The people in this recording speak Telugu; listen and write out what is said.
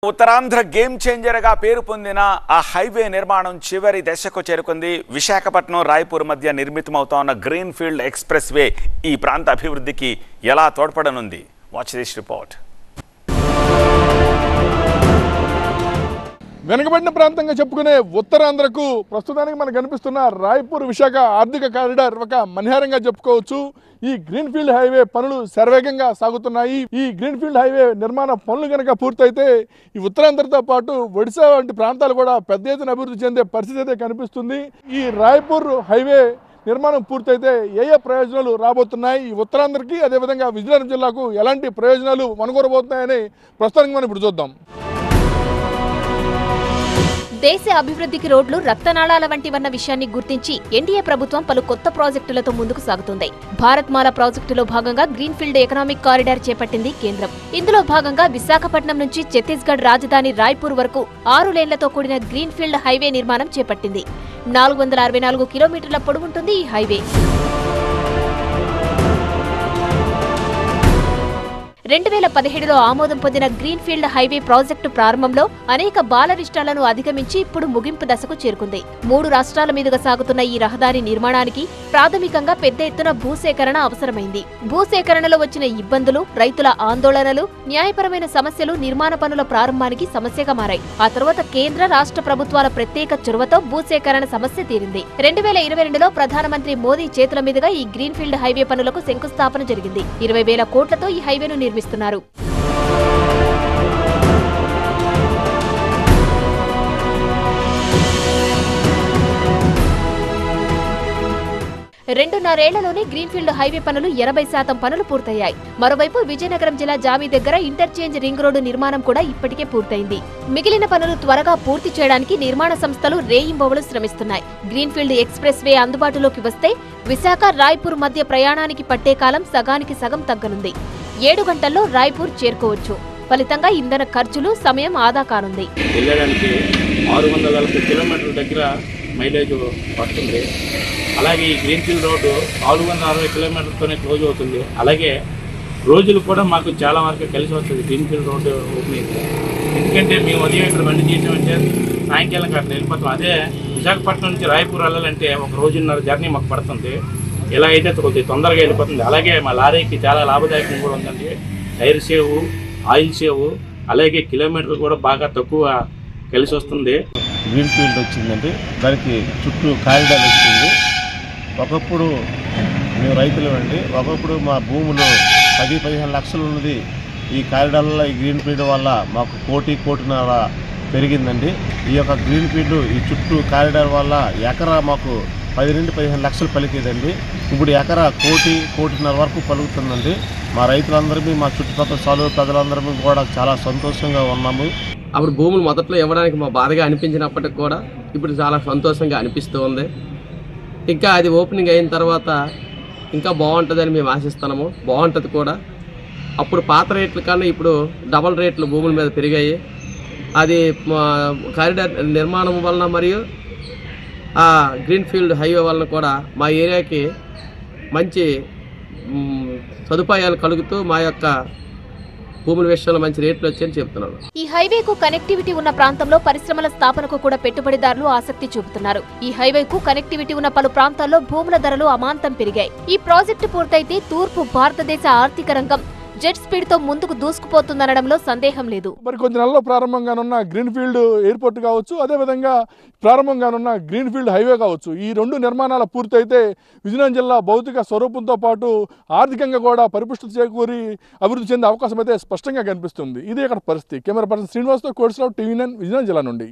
ఉత్తరాంధ్ర గేమ్ చేంజర్గా పేరు పొందిన ఆ హైవే నిర్మాణం చివరి దశకు చేరుకుంది. విశాఖపట్నం రాయ్పూర్ మధ్య నిర్మితమవుతోన్న గ్రీన్ ఫీల్డ్ ఎక్స్ప్రెస్ వే ఈ ప్రాంత అభివృద్ధికి ఎలా తోడ్పడనుంది? Watch this report. వెనుకబడిన ప్రాంతంగా చెప్పుకునే ఉత్తరాంధ్రకు ప్రస్తుతానికి మనకు కనిపిస్తున్న రాయ్పూర్ విశాఖ ఆర్థిక కారిడార్ ఒక మణిహారంగా చెప్పుకోవచ్చు. ఈ గ్రీన్ ఫీల్డ్ హైవే పనులు శరవేగంగా సాగుతున్నాయి. ఈ గ్రీన్ ఫీల్డ్ హైవే నిర్మాణ పనులు కనుక పూర్తయితే ఈ ఉత్తరాంధ్రతో పాటు ఒడిశా వంటి ప్రాంతాలు కూడా పెద్ద ఎత్తున అభివృద్ధి చెందే పరిస్థితి అయితే కనిపిస్తుంది. ఈ రాయ్పూర్ హైవే నిర్మాణం పూర్తయితే ఏ ప్రయోజనాలు రాబోతున్నాయి, ఈ ఉత్తరాంధ్రకి అదేవిధంగా విజయనగరం జిల్లాకు ఎలాంటి ప్రయోజనాలు మనగొరబోతున్నాయని ప్రస్తుతానికి మనం ఇప్పుడు చూద్దాం. దేశ అభివృద్ధికి రోడ్లు రక్తనాళాల వంటివన్న విషయాన్ని గుర్తించి ఎన్డీఏ ప్రభుత్వం పలు కొత్త ప్రాజెక్టులతో ముందుకు సాగుతోంది. భారత్ మాల ప్రాజెక్టులో భాగంగా గ్రీన్ ఫీల్డ్ ఎకనామిక్ కారిడార్ చేపట్టింది కేంద్రం. ఇందులో భాగంగా విశాఖపట్నం నుంచి ఛత్తీస్గఢ్ రాజధాని రాయ్పూర్ వరకు 6 లేన్లతో కూడిన గ్రీన్ ఫీల్డ్ హైవే నిర్మాణం చేపట్టింది. 464 కిలోమీటర్ల పొడవుంటుంది ఈ హైవే. 2017లో ఆమోదం పొందిన గ్రీన్ ఫీల్డ్ హైవే ప్రాజెక్టు ప్రారంభంలో అనేక బాలరిష్టాలను అధిగమించి ఇప్పుడు ముగింపు దశకు చేరుకుంది. 3 రాష్ట్రాల మీదుగా సాగుతున్న ఈ రహదారి నిర్మాణానికి ప్రాథమికంగా పెద్ద ఎత్తున భూసేకరణ అవసరమైంది. భూసేకరణలో వచ్చిన ఇబ్బందులు, రైతుల ఆందోళనలు, న్యాయపరమైన సమస్యలు నిర్మాణ పనుల ప్రారంభానికి సమస్యగా మారాయి. ఆ తర్వాత కేంద్ర రాష్ట్ర ప్రభుత్వాల ప్రత్యేక చొరవతో భూసేకరణ సమస్య తీరింది. 2022లో ప్రధానమంత్రి మోదీ చేతుల మీదుగా ఈ గ్రీన్ ఫీల్డ్ హైవే పనులకు శంకుస్థాపన జరిగింది. 20,000 కోట్లతో ఈ హైవేను నిర్మిస్తున్నారు. 2.5 ఏళ్లలోనే గ్రీన్ఫీల్డ్ హైవే పనులు 80% పనులు పూర్తయ్యాయి. మరోవైపు విజయనగరం జిల్లా జామి దగ్గర ఇంటర్చేంజ్ రింగ్ రోడ్డు నిర్మాణం కూడా ఇప్పటికే పూర్తయింది. మిగిలిన పనులు త్వరగా పూర్తి చేయడానికి నిర్మాణ సంస్థలు రేయింబవలు శ్రమిస్తున్నాయి. గ్రీన్ఫీల్డ్ ఎక్స్ప్రెస్ వే అందుబాటులోకి వస్తే విశాఖ రాయ్పూర్ మధ్య ప్రయాణానికి పట్టే కాలం సగానికి సగం తగ్గనుంది. 7 గంటల్లో రాయ్పూర్ చేరుకోవచ్చు. ఫలితంగా ఇంధన ఖర్చులు, సమయం ఆదా కానుంది. 640 కిలోమీటర్ల దగ్గర మైలేజ్ వస్తుంది. అలాగే ఈ గ్రీన్ఫీల్డ్ రోడ్డు 460 కిలోమీటర్లతోనే క్లోజ్ అవుతుంది. అలాగే రోజులు కూడా మాకు చాలా వరకు కలిసి వస్తుంది గ్రీన్ఫీల్డ్ రోడ్డు ఓపెనింగ్. ఎందుకంటే మేము ఉదయం ఇక్కడ బండి చేసామంటే సాయంకాలం అక్కడ వెళ్ళిపోతాం. అదే విశాఖపట్నం నుంచి రాయ్పూర్ వెళ్ళాలంటే 1 రోజున్నర జర్నీ మాకు పడుతుంది. ఇలా అయితే తొందరగా వెళ్ళిపోతుంది. అలాగే మా లారీకి చాలా లాభదాయకం కూడా ఉందండి. టైర్ సేవ్, ఆయిల్ సేవ్, అలాగే కిలోమీటర్లు కూడా బాగా తక్కువ కలిసి వస్తుంది. గ్రీన్ ఫీల్డ్ వచ్చిందండి, దానికి చుట్టూ కారిడార్ వచ్చింది. ఒకప్పుడు మేము రైతులమండి, ఒకప్పుడు మా భూములు 10-15 లక్షలు ఉన్నది. ఈ కారిడార్లో ఈ గ్రీన్ ఫీల్డ్ వల్ల మాకు 1.5 పెరిగిందండి. ఈ యొక్క గ్రీన్ ఫీల్డ్ ఈ చుట్టూ కారిడార్ వల్ల ఎకరా మాకు 10-15 లక్షలు పలికేదండి. ఇప్పుడు ఎకరా 1.5 వరకు పలుకుతుందండి. మా రైతులందరికీ, మా చుట్టుపక్కల సాలువ ప్రజలందరికీ కూడా చాలా సంతోషంగా ఉన్నాము. అప్పుడు భూములు మొదట్లో ఇవ్వడానికి మా బాధగా అనిపించినప్పటికి కూడా ఇప్పుడు చాలా సంతోషంగా అనిపిస్తూ ఉంది. ఇంకా అది ఓపెనింగ్ అయిన తర్వాత ఇంకా బాగుంటుందని మేము ఆశిస్తున్నాము. బాగుంటుంది కూడా. అప్పుడు పాత రేట్ల కన్నా ఇప్పుడు డబల్ రేట్లు భూముల మీద పెరిగాయి. అది కారిడార్ నిర్మాణం వలన మరియు ఆ గ్రీన్ ఫీల్డ్ హైవే వలన కూడా మా ఏరియాకి మంచి సదుపాయాలు కలుగుతూ మా యొక్క భూముల విషయంలో మంచి రేట్లు వచ్చాయని చెప్తున్నాను. ఈ హైవేకు కనెక్టివిటీ ఉన్న ప్రాంతంలో పరిశ్రమల స్థాపనకు కూడా పెట్టుబడిదారులు ఆసక్తి చూపుతున్నారు. ఈ హైవేకు కనెక్టివిటీ ఉన్న పలు ప్రాంతాల్లో భూముల ధరలు అమాంతం పెరిగాయి. ఈ ప్రాజెక్టు పూర్తయితే తూర్పు భారతదేశ ఆర్థిక రంగం జెట్ స్పీడ్ తో ముందుకు దూసుకుపోతుందనడంలో సందేహం లేదు. మరి కొద్ది నెలల్లో ప్రారంభంగానున్న గ్రీన్ ఫీల్డ్ ఎయిర్పోర్ట్ కావచ్చు, అదేవిధంగా ప్రారంభంగానున్న గ్రీన్ ఫీల్డ్ హైవే కావచ్చు, ఈ 2 నిర్మాణాలు పూర్తయితే విజయనగరం జిల్లా భౌతిక స్వరూపంతో పాటు ఆర్థికంగా కూడా పరిపుష్టి చేకూరి అభివృద్ధి చెందే అవకాశం అయితే స్పష్టంగా కనిపిస్తుంది. ఇదే ఇక్కడ పరిస్థితి. కెమెరా పర్సన్ శ్రీనివాస్తో కోడిసరావు, TV9 విజయనగరం జిల్లా నుండి.